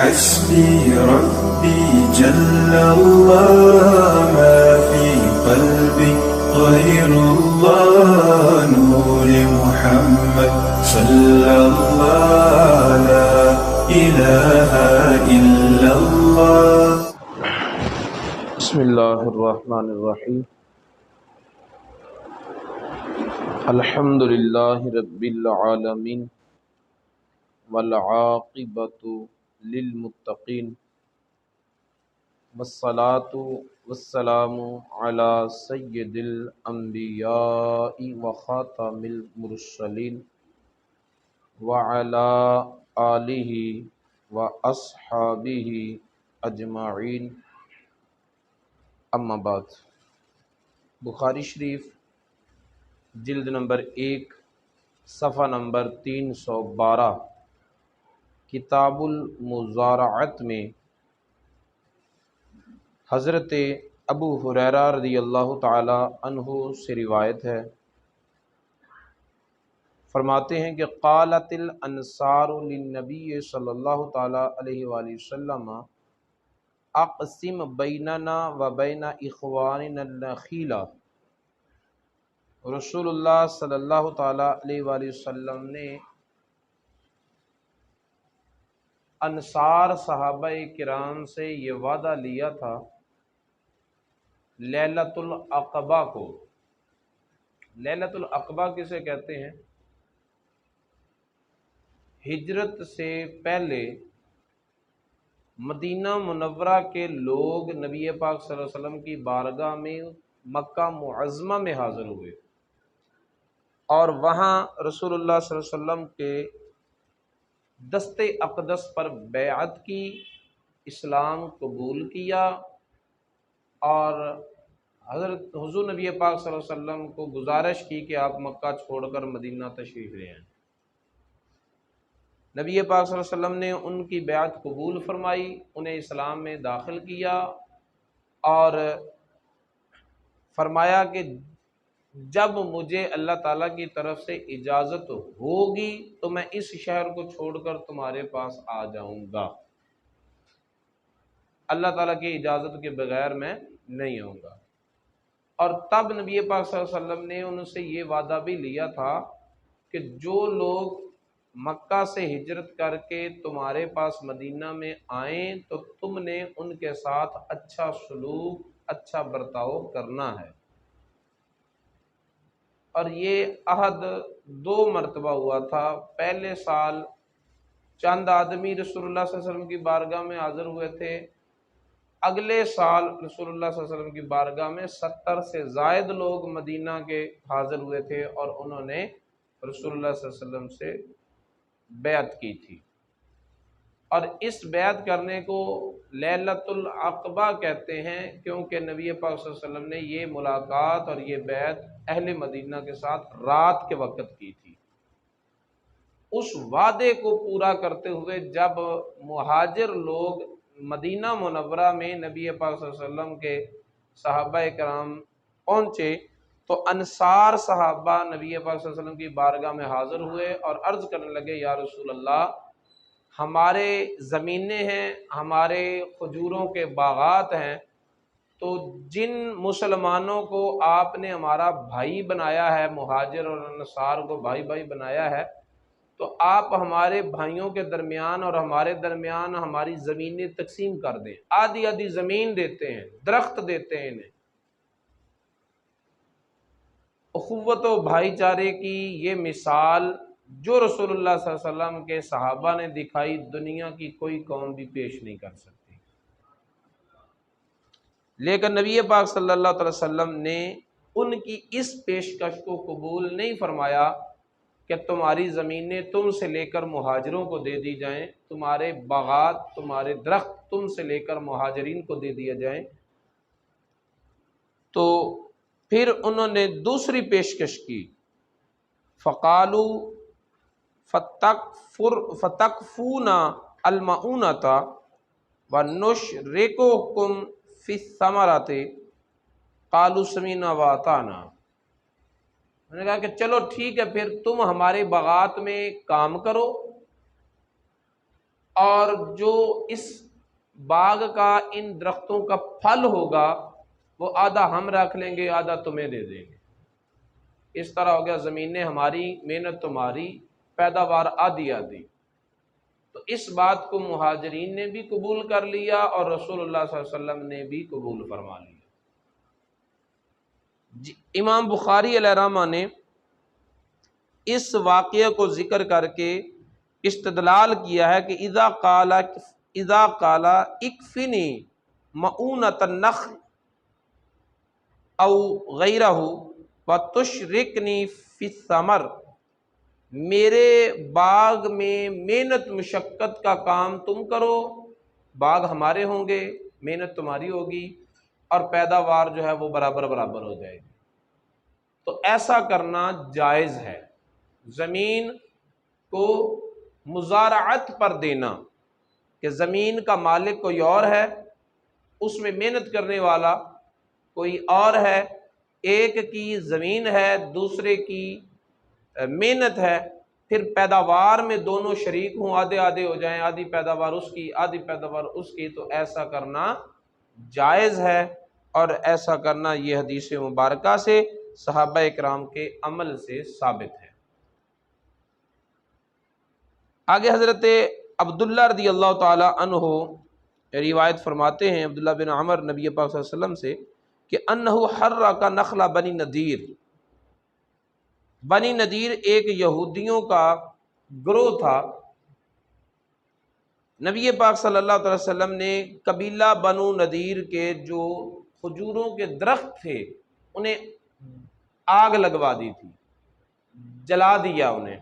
حسبي ربي جل الله ما في قلبي غير الله نور محمد صلى الله لا إله إلا الله. بسم اللہ الرحمن الرحیم. الحمد للہ رب العالمین والعاقبۃ للمتقین والصلاۃ والسلام علی سید الانبیاء وخاتم المرسلین وعلی آلہ واصحابہ اجمعین. اما بعد. بخاری شریف جلد نمبر 1 صفحہ نمبر 312 کتاب المزارعت میں حضرت ابو ہریرہ رضی اللہ تعالی عنہ سے روایت ہے. فرماتے ہیں کہ قالت الانصار للنبی صلی اللہ تعالی علیہ وآلہ وسلم اقسم بیننا و بین اخواننا النخیل. رسول اللہ صلی اللہ تعالی علیہ وآلہ وسلم نے انصار صحابہ کرام سے یہ وعدہ لیا تھا لیلۃ العقبہ کو. لیلۃ العقبہ کسے کہتے ہیں؟ ہجرت سے پہلے مدینہ منورہ کے لوگ نبی پاک صلی اللہ علیہ وسلم کی بارگاہ میں مکہ معظمہ میں حاضر ہوئے اور وہاں رسول اللہ صلی اللہ علیہ وسلم کے دست اقدس پر بیعت کی، اسلام قبول کیا اور حضرت حضور نبی پاک صلی اللہ علیہ وسلم کو گزارش کی کہ آپ مکہ چھوڑ کر مدینہ تشریف لے آئیں. نبی پاک صلی اللہ علیہ وسلم نے ان کی بیعت قبول فرمائی، انہیں اسلام میں داخل کیا اور فرمایا کہ جب مجھے اللہ تعالیٰ کی طرف سے اجازت ہوگی تو میں اس شہر کو چھوڑ کر تمہارے پاس آ جاؤں گا، اللہ تعالیٰ کی اجازت کے بغیر میں نہیں آؤں گا. اور تب نبی پاک صلی اللہ علیہ وسلم نے ان سے یہ وعدہ بھی لیا تھا کہ جو لوگ مکہ سے ہجرت کر کے تمہارے پاس مدینہ میں آئیں تو تم نے ان کے ساتھ اچھا سلوک، اچھا برتاؤ کرنا ہے. اور یہ عہد 2 مرتبہ ہوا تھا. پہلے سال چند آدمی رسول اللہ صلی اللہ علیہ وسلم کی بارگاہ میں حاضر ہوئے تھے، اگلے سال رسول اللہ صلی اللہ علیہ وسلم کی بارگاہ میں 70 سے زائد لوگ مدینہ کے حاضر ہوئے تھے اور انہوں نے رسول اللہ صلی اللہ علیہ وسلم سے بیعت کی تھی. اور اس بیعت کرنے کو لیلۃ العقبہ کہتے ہیں کیونکہ نبی پاک صلی اللہ علیہ وسلم نے یہ ملاقات اور یہ بیعت اہل مدینہ کے ساتھ رات کے وقت کی تھی. اس وعدے کو پورا کرتے ہوئے جب مہاجر لوگ مدینہ منورہ میں نبی پاک صلی اللہ علیہ وسلم کے صحابہ کرام پہنچے تو انصار صحابہ نبی پاک صلی اللہ علیہ وسلم کی بارگاہ میں حاضر ہوئے اور عرض کرنے لگے یا رسول اللہ، ہمارے زمینیں ہیں، ہمارے کھجوروں کے باغات ہیں، تو جن مسلمانوں کو آپ نے ہمارا بھائی بنایا ہے، مہاجر اور انصار کو بھائی بھائی بنایا ہے، تو آپ ہمارے بھائیوں کے درمیان اور ہمارے درمیان ہماری زمینیں تقسیم کر دیں. آدھی آدھی زمین دیتے ہیں، درخت دیتے ہیں انہیں. اخوت و بھائی چارے کی یہ مثال جو رسول اللہ صلی اللہ علیہ وسلم کے صحابہ نے دکھائی دنیا کی کوئی قوم بھی پیش نہیں کر سکتی. لیکن نبی پاک صلی اللہ علیہ وسلم نے ان کی اس پیشکش کو قبول نہیں فرمایا کہ تمہاری زمینیں تم سے لے کر مہاجروں کو دے دی جائیں، تمہارے باغات، تمہارے درخت تم سے لے کر مہاجرین کو دے دیا جائیں. تو پھر انہوں نے دوسری پیشکش کی، فقالوا فتکفونا المعونۃ ونشرککم فی الثمرۃ قالوا سمعنا واطعنا. میں نے کہا کہ چلو ٹھیک ہے، پھر تم ہمارے باغات میں کام کرو اور جو اس باغ کا ان درختوں کا پھل ہوگا وہ آدھا ہم رکھ لیں گے، آدھا تمہیں دے دیں گے۔ اس طرح ہو گیا زمینیں ہماری، محنت تمہاری، پیداوار آدھی آدھی۔ تو اس بات کو مہاجرین نے بھی قبول کر لیا اور رسول اللہ صلی اللہ علیہ وسلم نے بھی قبول فرما لیا۔ امام بخاری علیہ رحمہ نے اس واقعے کو ذکر کر کے استدلال کیا ہے کہ اذا قال اکفنی مؤونۃ النخل او غیرہ وتشرکنی فی الثمر، میرے باغ میں محنت مشقت کا کام تم کرو، باغ ہمارے ہوں گے، محنت تمہاری ہوگی اور پیداوار جو ہے وہ برابر برابر ہو جائے گی۔ تو ایسا کرنا جائز ہے، زمین کو مزارعت پر دینا، کہ زمین کا مالک کوئی اور ہے، اس میں محنت کرنے والا کوئی اور ہے، ایک کی زمین ہے دوسرے کی محنت ہے، پھر پیداوار میں دونوں شریک ہوں، آدھے آدھے ہو جائیں، آدھی پیداوار اس کی آدھی پیداوار اس کی، تو ایسا کرنا جائز ہے۔ اور ایسا کرنا یہ حدیث مبارکہ سے صحابہ اکرام کے عمل سے ثابت ہے۔ آگے حضرت عبداللہ رضی اللہ تعالی عنہ روایت فرماتے ہیں، عبداللہ بن عمر نبی پاک صلی اللہ علیہ وسلم سے، کہ انہ حرک نخل بنی نذیر، بنی نذیر ایک یہودیوں کا گروہ تھا، نبی پاک صلی اللہ علیہ وسلم نے قبیلہ بنو نذیر کے جو کھجوروں کے درخت تھے انہیں آگ لگوا دی تھی، جلا دیا انہیں،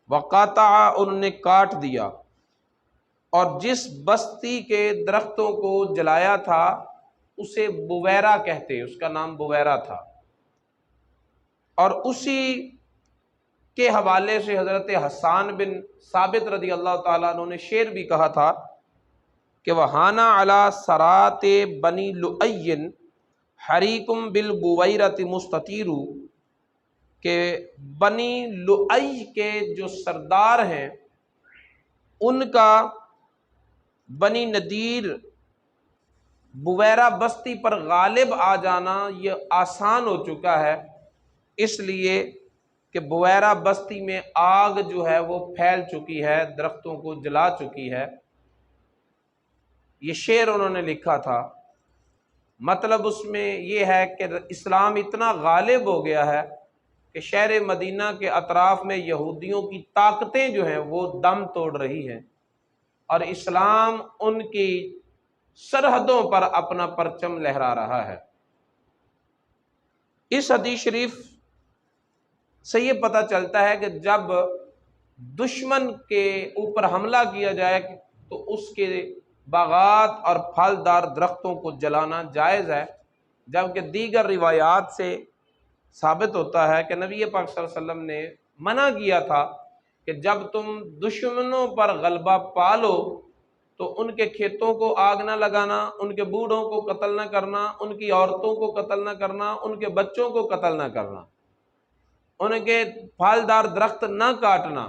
وقاطع، انہوں نے کاٹ دیا، اور جس بستی کے درختوں کو جلایا تھا اسے بویرہ کہتے، اس کا نام بویرہ تھا۔ اور اسی کے حوالے سے حضرت حسان بن ثابت رضی اللہ تعالیٰ عنہ نے شعر بھی کہا تھا کہ وَحَانَ عَلَى سَرَاتِ بَنِي لُؤَيٍّ حَرِيكٌ بِالْبُوَيْرَةِ مُسْتَطِيرُ، کہ بنی لؤی کے جو سردار ہیں ان کا بنی نذیر بویرہ بستی پر غالب آ جانا یہ آسان ہو چکا ہے، اس لیے کہ بویرہ بستی میں آگ جو ہے وہ پھیل چکی ہے، درختوں کو جلا چکی ہے۔ یہ شعر انہوں نے لکھا تھا، مطلب اس میں یہ ہے کہ اسلام اتنا غالب ہو گیا ہے کہ شہر مدینہ کے اطراف میں یہودیوں کی طاقتیں جو ہیں وہ دم توڑ رہی ہیں، اور اسلام ان کی سرحدوں پر اپنا پرچم لہرا رہا ہے۔ اس حدیث شریف سے یہ پتہ چلتا ہے کہ جب دشمن کے اوپر حملہ کیا جائے تو اس کے باغات اور پھلدار درختوں کو جلانا جائز ہے، جبکہ دیگر روایات سے ثابت ہوتا ہے کہ نبی پاک صلی اللہ علیہ وسلم نے منع کیا تھا کہ جب تم دشمنوں پر غلبہ پالو تو ان کے کھیتوں کو آگ نہ لگانا، ان کے بوڑھوں کو قتل نہ کرنا، ان کی عورتوں کو قتل نہ کرنا، ان کے بچوں کو قتل نہ کرنا، ان کے پھلدار درخت نہ کاٹنا۔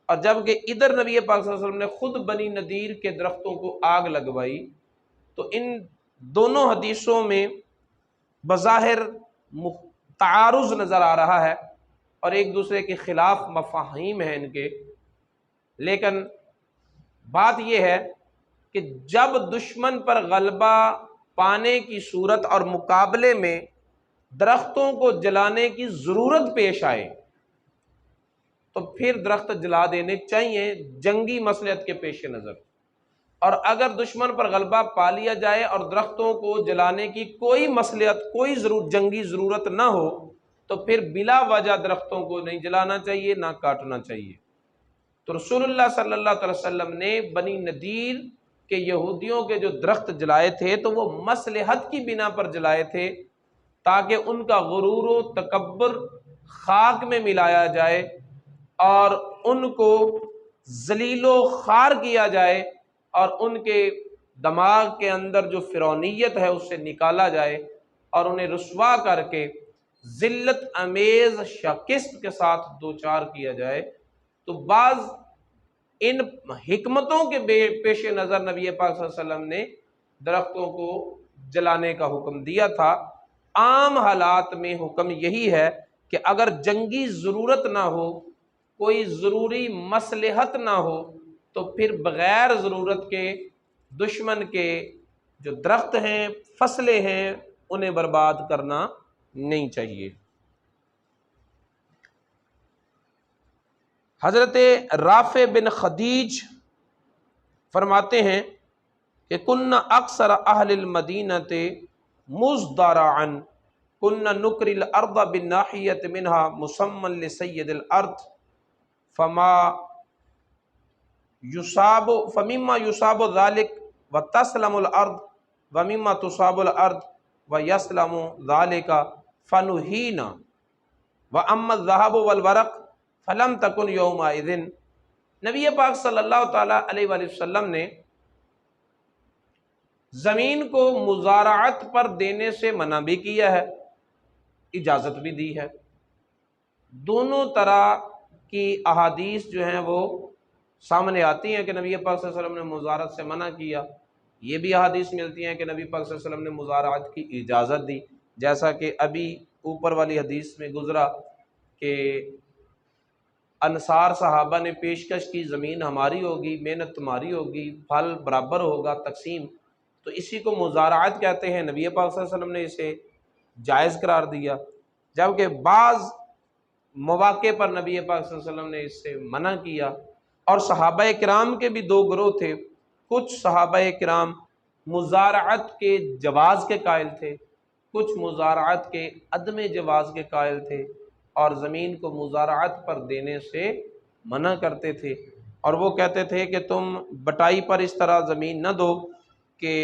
اور جبکہ ادھر نبی پاک صلی اللہ علیہ وسلم نے خود بنی نذیر کے درختوں کو آگ لگوائی، تو ان دونوں حدیثوں میں بظاہر تعارض نظر آ رہا ہے اور ایک دوسرے کے خلاف مفاہیم ہیں ان کے، لیکن بات یہ ہے کہ جب دشمن پر غلبہ پانے کی صورت اور مقابلے میں درختوں کو جلانے کی ضرورت پیش آئے تو پھر درخت جلا دینے چاہیے جنگی مصلحت کے پیش نظر، اور اگر دشمن پر غلبہ پا لیا جائے اور درختوں کو جلانے کی کوئی مصلحت، کوئی جنگی ضرورت نہ ہو تو پھر بلا وجہ درختوں کو نہیں جلانا چاہیے، نہ کاٹنا چاہیے۔ تو رسول اللہ صلی اللہ علیہ وسلم نے بنی نذیر کے یہودیوں کے جو درخت جلائے تھے تو وہ مصلحت کی بنا پر جلائے تھے، تاکہ ان کا غرور و تکبر خاک میں ملایا جائے اور ان کو ذلیل و خوار کیا جائے اور ان کے دماغ کے اندر جو فرعونیت ہے اس سے نکالا جائے اور انہیں رسوا کر کے ذلت امیز شکست کے ساتھ دوچار کیا جائے۔ تو بعض ان حکمتوں کے پیش نظر نبی پاک صلی اللہ علیہ وسلم نے درختوں کو جلانے کا حکم دیا تھا۔ عام حالات میں حکم یہی ہے کہ اگر جنگی ضرورت نہ ہو، کوئی ضروری مصلحت نہ ہو، تو پھر بغیر ضرورت کے دشمن کے جو درخت ہیں، فصلیں ہیں، انہیں برباد کرنا نہیں چاہیے۔ حضرت رافع بن خدیج فرماتے ہیں کہ کن اکثر اہل المدینۃ مزدرعا کن نکری الارض بالناحیۃ منها مسمى لسید الارض فما یصاب ذلك وتسلم الارض ومما تصاب الارض ويسلم ذلك فنهینا واما الذهب والورق فلم تکن یومئذ۔ نبی پاک صلی اللہ تعالی علیہ وآلہ وسلم نے زمین کو مزارعت پر دینے سے منع بھی کیا ہے، اجازت بھی دی ہے۔ دونوں طرح کی احادیث جو ہیں وہ سامنے آتی ہیں کہ نبی پاک صلی اللہ علیہ وسلم نے مزارعت سے منع کیا، یہ بھی احادیث ملتی ہیں کہ نبی پاک صلی اللہ علیہ وسلم نے مزارعت کی اجازت دی، جیسا کہ ابھی اوپر والی حدیث میں گزرا کہ انصار صحابہ نے پیشکش کی زمین ہماری ہوگی، محنت تمہاری ہوگی، پھل برابر ہوگا تقسیم، تو اسی کو مزارعت کہتے ہیں۔ نبی پاک صلی اللہ علیہ وسلم نے اسے جائز قرار دیا، جبکہ بعض مواقع پر نبی پاک صلی اللہ علیہ وسلم نے اس سے منع کیا۔ اور صحابہ کرام کے بھی دو گروہ تھے، کچھ صحابہ کرام مزارعت کے جواز کے قائل تھے، کچھ مزارعت کے عدم جواز کے قائل تھے، اور زمین کو مزارعت پر دینے سے منع کرتے تھے، اور وہ کہتے تھے کہ تم بٹائی پر اس طرح زمین نہ دو کہ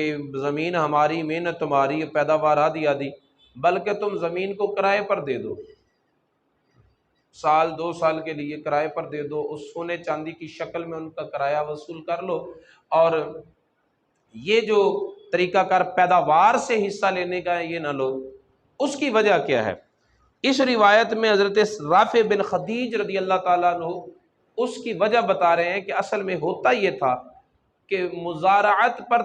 زمین ہماری، محنت تمہاری، پیداوار آدھی آدھی، بلکہ تم زمین کو کرائے پر دے دو، سال 2 سال کے لیے کرائے پر دے دو، اس سونے چاندی کی شکل میں ان کا کرایہ وصول کر لو۔ اور یہ جو طریقہ کار پیداوار سے حصہ لینے کا ہے یہ نہ لو۔ اس کی وجہ کیا ہے؟ اس روایت میں حضرت رافع بن خدیج رضی اللہ تعالیٰ عنہ اس کی وجہ بتا رہے ہیں کہ اصل میں ہوتا یہ تھا کہ مزارعت پر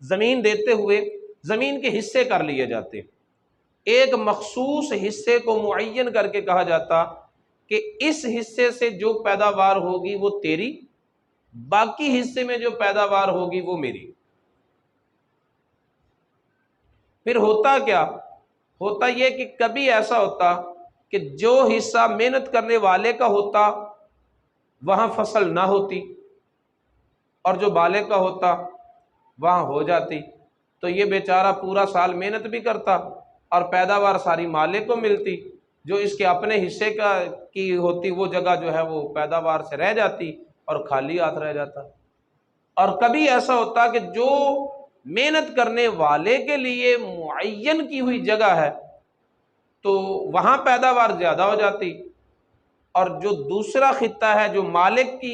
زمین دیتے ہوئے زمین کے حصے کر لیے جاتے، ایک مخصوص حصے کو معین کر کے کہا جاتا کہ اس حصے سے جو پیداوار ہوگی وہ تیری، باقی حصے میں جو پیداوار ہوگی وہ میری۔ پھر ہوتا کیا؟ ہوتا یہ کہ کبھی ایسا ہوتا کہ جو حصہ محنت کرنے والے کا ہوتا وہاں فصل نہ ہوتی، اور جو بالغ کا ہوتا وہاں ہو جاتی، تو یہ بیچارہ پورا سال محنت بھی کرتا اور پیداوار ساری مالک کو ملتی، جو اس کے اپنے حصے کی ہوتی وہ جگہ جو ہے وہ پیداوار سے رہ جاتی اور خالی ہاتھ رہ جاتا۔ اور کبھی ایسا ہوتا کہ جو محنت کرنے والے کے لیے معین کی ہوئی جگہ ہے تو وہاں پیداوار زیادہ ہو جاتی، اور جو دوسرا خطہ ہے جو مالک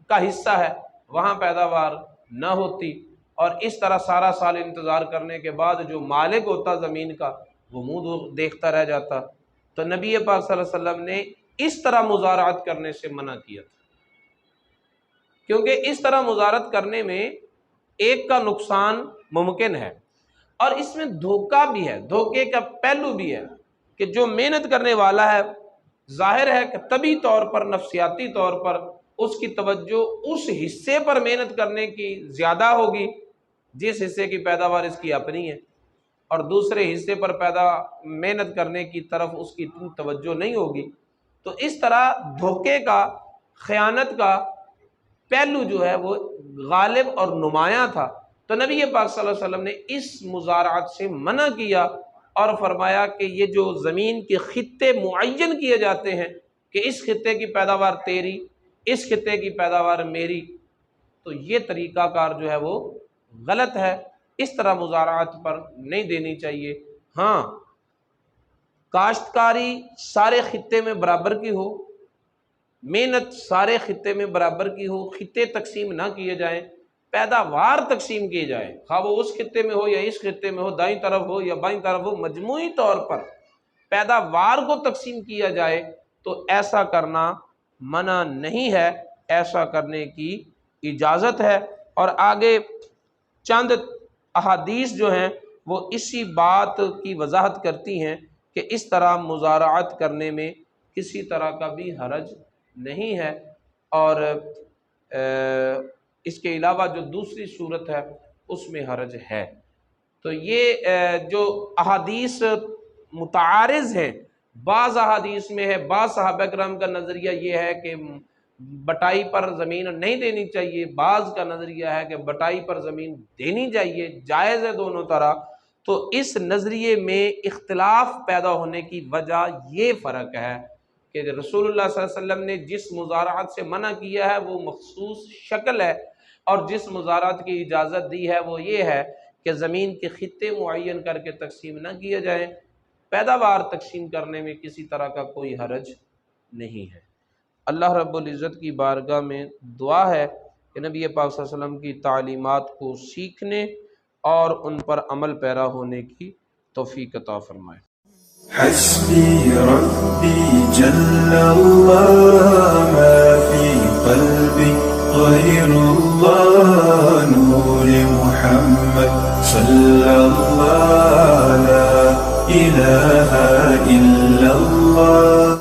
کا حصہ ہے وہاں پیداوار نہ ہوتی، اور اس طرح سارا سال انتظار کرنے کے بعد جو مالک ہوتا زمین کا وہ منہ دیکھتا رہ جاتا۔ تو نبی پاک صلی اللہ علیہ وسلم نے اس طرح مزارعت کرنے سے منع کیا تھا، کیونکہ اس طرح مزارعت کرنے میں ایک کا نقصان ممکن ہے، اور اس میں دھوکہ بھی ہے، دھوکے کا پہلو بھی ہے کہ جو محنت کرنے والا ہے ظاہر ہے کہ طبی طور پر، نفسیاتی طور پر اس کی توجہ اس حصے پر محنت کرنے کی زیادہ ہوگی جس حصے کی پیداوار اس کی اپنی ہے، اور دوسرے حصے پر محنت کرنے کی طرف اس کی اتنی توجہ نہیں ہوگی۔ تو اس طرح دھوکے کا، خیانت کا پہلو جو ہے وہ غالب اور نمایاں تھا۔ تو نبی پاک صلی اللہ علیہ وسلم نے اس مزارعت سے منع کیا اور فرمایا کہ یہ جو زمین کے خطے معین کیے جاتے ہیں کہ اس خطے کی پیداوار تیری، اس خطے کی پیداوار میری، تو یہ طریقہ کار جو ہے وہ غلط ہے، اس طرح مزارعت پر نہیں دینی چاہیے۔ ہاں، کاشتکاری سارے خطے میں برابر کی ہو، محنت سارے خطے میں برابر کی ہو، خطے تقسیم نہ کیے جائیں، پیداوار تقسیم کی جائے، خواہ وہ اس خطے میں ہو یا اس خطے میں ہو، دائیں طرف ہو یا بائیں طرف ہو، مجموعی طور پر پیداوار کو تقسیم کیا جائے، تو ایسا کرنا منع نہیں ہے۔ ایسا کرنے کی اجازت ہے۔ اور آگے چند احادیث جو ہیں وہ اسی بات کی وضاحت کرتی ہیں کہ اس طرح مزارعت کرنے میں کسی طرح کا بھی حرج نہیں ہے۔ اور اس کے علاوہ جو دوسری صورت ہے اس میں حرج ہے۔ تو یہ جو احادیث متعارض ہیں، بعض احادیث میں ہے، بعض صحابہ کرام کا نظریہ یہ ہے کہ بٹائی پر زمین نہیں دینی چاہیے، بعض کا نظریہ ہے کہ بٹائی پر زمین دینی چاہیے، جائز ہے دونوں طرح۔ تو اس نظریے میں اختلاف پیدا ہونے کی وجہ یہ فرق ہے کہ رسول اللہ صلی اللہ علیہ وسلم نے جس مزارعت سے منع کیا ہے وہ مخصوص شکل ہے، اور جس مزارعت کی اجازت دی ہے وہ یہ ہے کہ زمین کے خطے معین کر کے تقسیم نہ کیے جائیں، پیداوار تقسیم کرنے میں کسی طرح کا کوئی حرج نہیں ہے۔ اللہ رب العزت کی بارگاہ میں دعا ہے کہ نبی پاک صلی اللہ علیہ وسلم کی تعلیمات کو سیکھنے اور ان پر عمل پیرا ہونے کی توفیق عطا فرمائے۔ حسبي ربي جل الله ما في قلبي غير الله نور محمد صلى الله